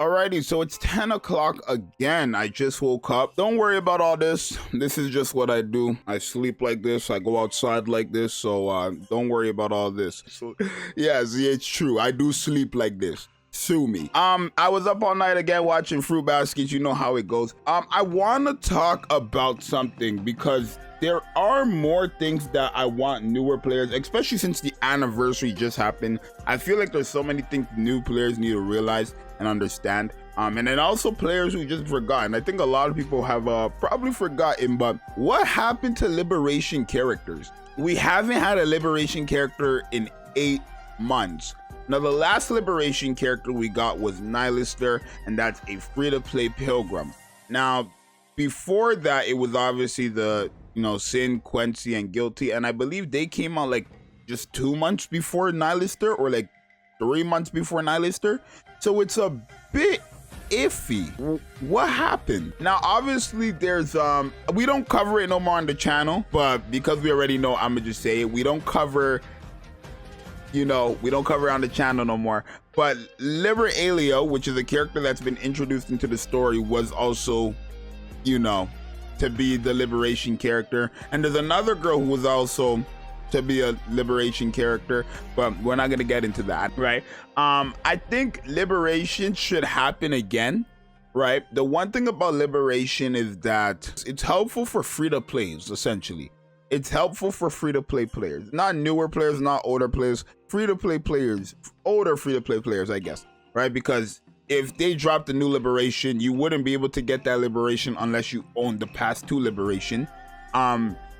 Alrighty, so it's 10 o'clock again. I just woke up. Don't worry about all this. This is just what I do. I sleep like this. I go outside like this. So don't worry about all this. So yes, it's true. I do sleep like this. Sue me. I was up all night again watching Fruit Baskets. You know how it goes. I want to talk about something because there are more things that I want newer players, especially since the anniversary just happened. I feel like there's so many things new players need to realize and understand. And then also players who just forgotten. I think a lot of people have probably forgotten, but what happened to Liberation characters? We haven't had a Liberation character in 8 months. Now, the last Liberation character we got was Nihilister, and that's a free-to-play pilgrim. Now, before that, it was obviously the, Sin, Quincy, and Guilty, and I believe they came out like just 2 months before Nihilister, or like 3 months before Nihilister. So it's a bit iffy. What happened? Now, obviously, there's we don't cover it no more on the channel, but because we already know, I'm gonna just say it. We don't cover. We don't cover it on the channel no more. But Liberalia, which is a character that's been introduced into the story, was also, to be the Liberation character. And there's another girl who was also to be a Liberation character, but we're not gonna get into that, right? I think Liberation should happen again, right? The one thing about Liberation is that it's helpful for free-to-plays, essentially. It's helpful for free-to-play players, not newer players, not older players, free-to-play players, older free-to-play players, I guess, right? Because if they dropped the new Liberation, you wouldn't be able to get that Liberation unless you own the past 2 Liberation.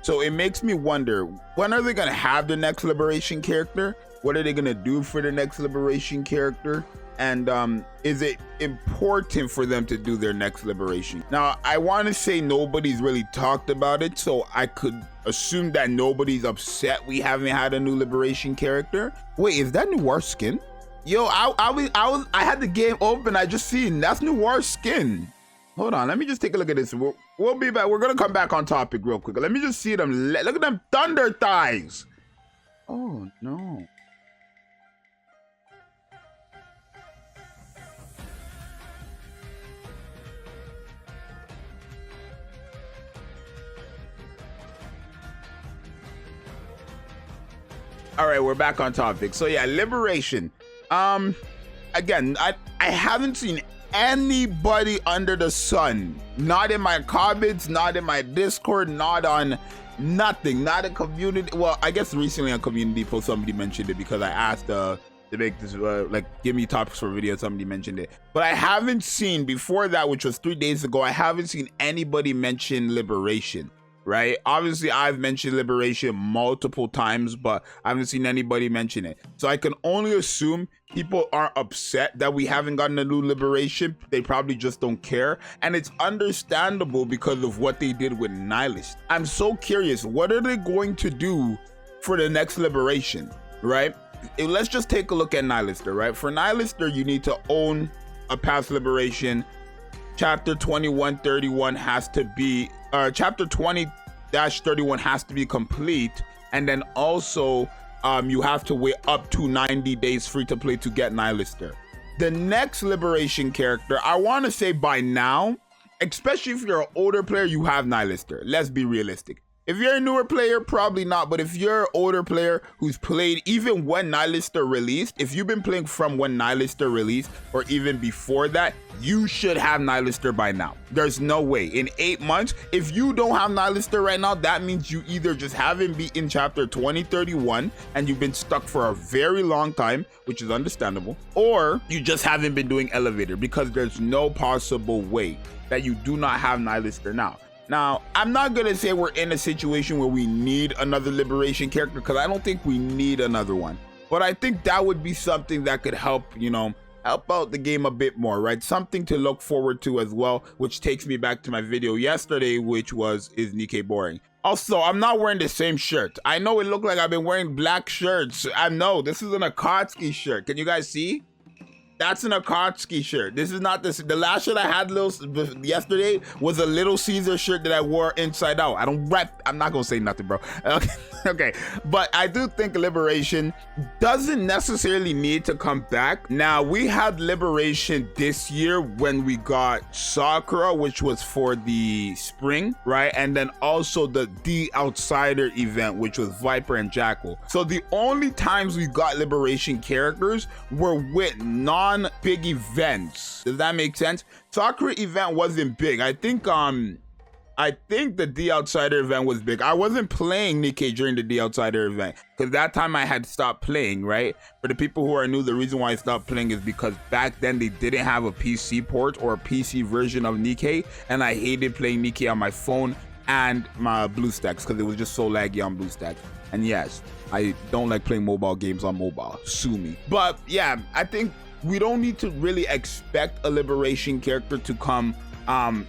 So it makes me wonder, when are they gonna have the next Liberation character? What are they gonna do for the next Liberation character? And is it important for them to do their next Liberation? Now, I want to say nobody's really talked about it, so I could assume that nobody's upset we haven't had a new Liberation character. Wait, is that Noir skin? Yo, I had the game open. I just seen that's Noir skin. Hold on, let me just take a look at this. We'll be back. We're gonna come back on topic real quick. Let me just see them. Look at them thunder thighs. Oh no. All right, we're back on topic. So yeah, Liberation. Again, I haven't seen anybody under the sun, not in my comments, not in my Discord, not on nothing, not a community. Well, I guess recently on community post somebody mentioned it because I asked to make this give me topics for videos. Somebody mentioned it, but I haven't seen before that, which was 3 days ago. I haven't seen anybody mention Liberation. Right? Obviously, I've mentioned Liberation multiple times, but I haven't seen anybody mention it. So I can only assume people are upset that we haven't gotten a new Liberation. They probably just don't care. And it's understandable because of what they did with Nihilist. I'm so curious, what are they going to do for the next Liberation, right? Let's just take a look at Nihilister, right? For Nihilister, you need to own a past Liberation. Chapter 2131 has to be chapter 20-31 has to be complete, and then also you have to wait up to 90 days free to play to get Nihilister. The next Liberation character, I want to say by now, especially if you're an older player, you have Nihilister. Let's be realistic. If you're a newer player, probably not. But if you're an older player who's played even when Nihilister released, if you've been playing from when Nihilister released or even before that, you should have Nihilister by now. There's no way. In 8 months, if you don't have Nihilister right now, that means you either just haven't beaten chapter 2031 and you've been stuck for a very long time, which is understandable, or you just haven't been doing elevator, because there's no possible way that you do not have Nihilister now. Now, I'm not going to say we're in a situation where we need another Liberation character, because I don't think we need another one. But I think that would be something that could help, help out the game a bit more, right? Something to look forward to as well, which takes me back to my video yesterday, which was, is Nikke boring? Also, I'm not wearing the same shirt. I know it looked like I've been wearing black shirts. I know, this is an Akatsuki shirt. Can you guys see? That's an Akatsuki shirt. This is not this. The last shirt I had yesterday was a Little Caesar shirt that I wore inside out. I don't rep. I'm not gonna say nothing, bro. Okay, okay. But I do think Liberation doesn't necessarily need to come back. Now, we had Liberation this year when we got Sakura, which was for the spring, right? And then also the Outsider event, which was Viper and Jackal. So the only times we got Liberation characters were with non-big events. Does that make sense? Sakura event wasn't big. I think the Outsider event was big. I wasn't playing Nikke during the Outsider event because that time I had stopped playing, right? For the people who are new, the reason why I stopped playing is because back then they didn't have a PC port or a PC version of Nikke, and I hated playing Nikke on my phone and my BlueStacks because it was just so laggy on BlueStacks. And yes, I don't like playing mobile games on mobile. Sue me. But yeah, I think we don't need to really expect a Liberation character to come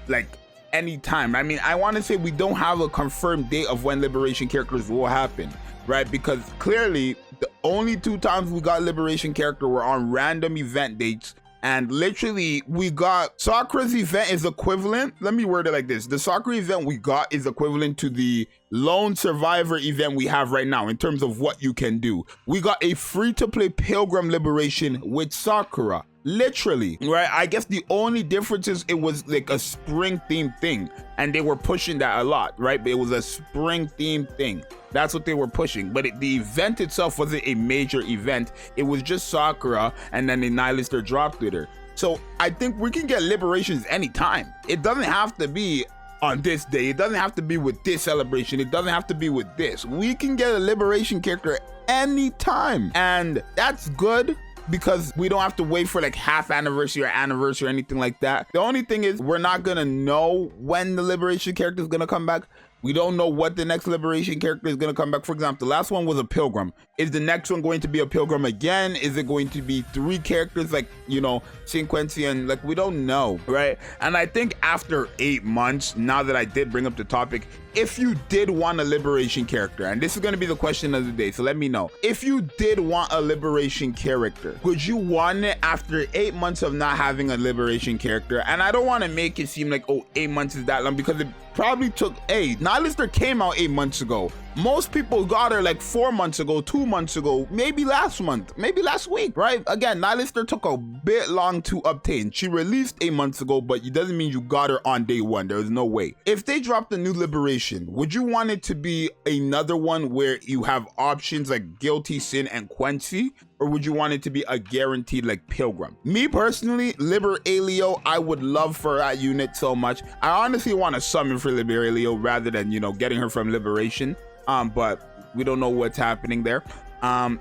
like anytime. I mean, I want to say we don't have a confirmed date of when Liberation characters will happen, right? Because clearly the only 2 times we got Liberation character were on random event dates. And literally, we got Sakura's event is equivalent. Let me word it like this. The Sakura event we got is equivalent to the Lone Survivor event we have right now in terms of what you can do. We got a free-to-play Pilgrim Liberation with Sakura. Literally, right? I guess the only difference is it was like a spring themed thing, and they were pushing that a lot, right? But it was a spring themed thing. That's what they were pushing. But the event itself wasn't a major event. It was just Sakura, and then the Nihilister dropped with her. So I think we can get Liberations anytime. It doesn't have to be on this day. It doesn't have to be with this celebration. It doesn't have to be with this. We can get a Liberation character anytime, and that's good, because we don't have to wait for like half anniversary or anniversary or anything like that. The only thing is we're not gonna know when the Liberation character is gonna come back. We don't know what the next Liberation character is gonna come back. For example, the last one was a Pilgrim. Is the next one going to be a Pilgrim again? Is it going to be 3 characters like, you know, Sequency, and like, we don't know, right? And I think after 8 months, now that I did bring up the topic, if you did want a Liberation character, and this is going to be the question of the day, so let me know. If you did want a Liberation character, would you want it after 8 months of not having a Liberation character? And I don't want to make it seem like, oh, 8 months is that long, because it probably took, hey, Nihilister came out 8 months ago. Most people got her like 4 months ago, 2 months ago, maybe last month, maybe last week, right? Again, Nihilister took a bit long to obtain. She released 8 months ago, but it doesn't mean you got her on day one. There is no way. If they dropped a new Liberation, would you want it to be another one where you have options like Guilty, Sin, and Quincy? Or would you want it to be a guaranteed like Pilgrim? Me personally, Liberalio, I would love for that unit so much. I honestly want to summon for Liberalio rather than, you know, getting her from Liberation. But we don't know what's happening there.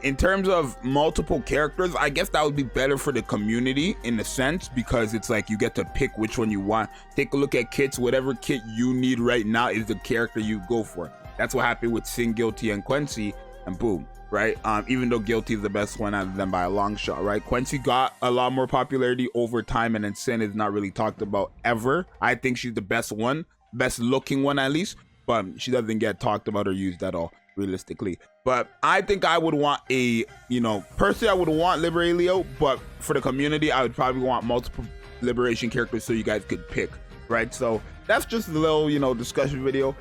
In terms of multiple characters, I guess that would be better for the community in a sense, because it's like you get to pick which one you want. Take a look at kits. Whatever kit you need right now is the character you go for. That's what happened with Sin, Guilty, and Quincy, and boom, right? Even though Guilty is the best one out of them by a long shot, right? Quincy got a lot more popularity over time, and then Sin is not really talked about ever. I think she's the best one, best looking one at least, but she doesn't get talked about or used at all, realistically. But I think I would want a, you know, personally I would want Liberalio, but for the community I would probably want multiple Liberation characters so you guys could pick, right? So that's just a little, you know, discussion video.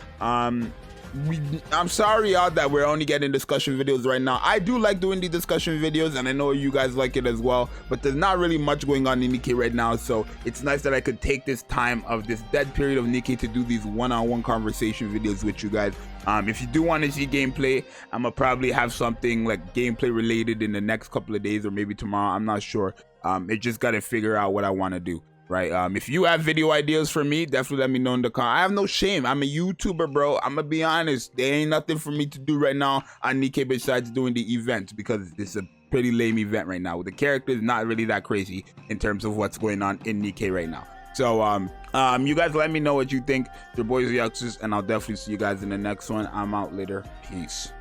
I'm sorry y'all that we're only getting discussion videos right now. I do like doing these discussion videos, and I know you guys like it as well, but there's not really much going on in Nikke right now, so it's nice that I could take this time of this dead period of Nikke to do these one-on-one conversation videos with you guys. If you do want to see gameplay, I'm gonna probably have something like gameplay related in the next couple of days, or maybe tomorrow, I'm not sure. It just gotta figure out what I want to do, right? If you have video ideas for me, definitely let me know in the comments. I have no shame. I'm a YouTuber, bro. I'm gonna be honest. There ain't nothing for me to do right now on Nikke besides doing the events, because it's a pretty lame event right now. The character is not really that crazy in terms of what's going on in Nikke right now. So you guys let me know what you think. Your boy Zxous, and I'll definitely see you guys in the next one. I'm out later. Peace.